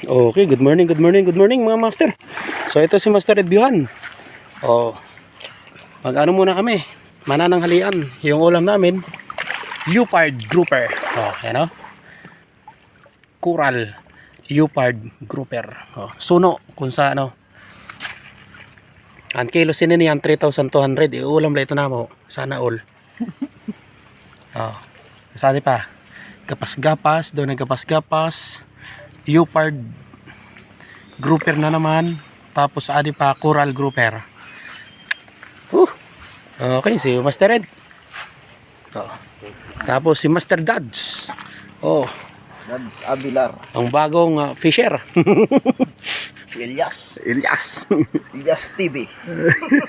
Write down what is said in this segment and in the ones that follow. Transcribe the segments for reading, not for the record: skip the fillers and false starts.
Okay, good morning mga master. So ito si Master Edbyuhan. Oh, mag-ano muna kami, manananghalian. Yung ulam namin, leopard grouper. Oh, yan o. Coral leopard grouper. Oh, suno kung sa ano. Ang kilo sinin yan 3,200. Iulam lang ito na mo. Sana all. Oh, saan pa? Gapas-gapas, doon nagapas-gapas. Leopard grouper na naman, tapos adi pa coral grouper. Okay, si Master Ed. Tapos si Master Dads. Dads Abilar. Ang bagong fisher. Si Elias. Elias TV.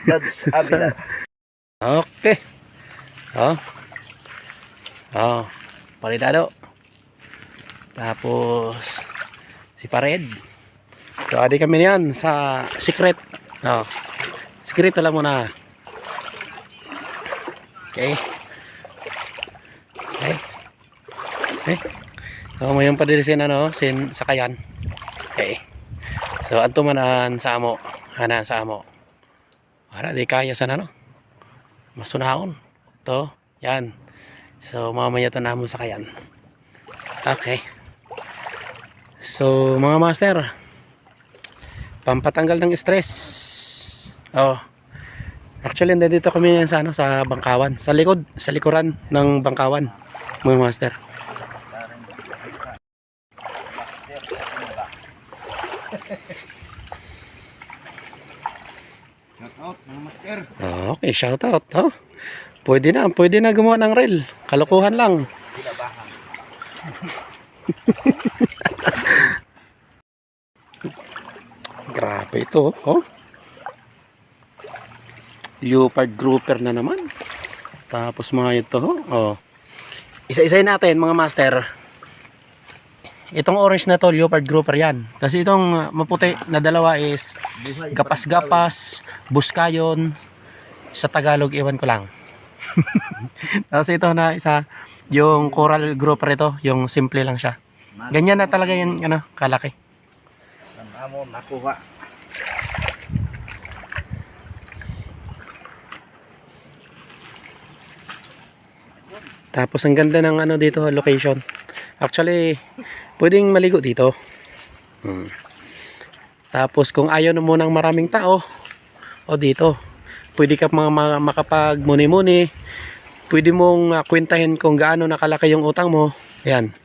Dads Abilar. Okay. Palidado. Tapos si Pared. So adi kami niyan sa secret. Secret alam mo na. Okay. Mo yung padilisin sin sakayan. Okay. So adto manan sa amo. Sa amo. Para di kaya sana masunahon. To, yan. So mamaya to namo sakayan. Okay. So mga master, pampatanggal ng stress. Actually dito kami sa sa bangkawan, sa likuran ng bangkawan, mga master. Okay, shout out. Pwede na gumawa ng reel. Kalokohan lang. Grabe ito, leopard grouper na naman. Tapos mga ito, isa-isay natin mga master. Itong orange na to, leopard grouper yan. Kasi itong maputi na dalawa is gapas-gapas, buskayon. Sa Tagalog, iwan ko lang. Tapos ito na isa, yung coral grouper ito, yung simple lang siya. Ganyan na talaga yung kalaki. Amo nakuha. Tapos ang ganda ng dito location. Actually, pwedeng maligo dito. Tapos kung ayaw mo ng maraming tao, dito. Pwede ka makapag muni-muni. Pwede mong kwentahin kung gaano nakalaki yung utang mo. Ayan.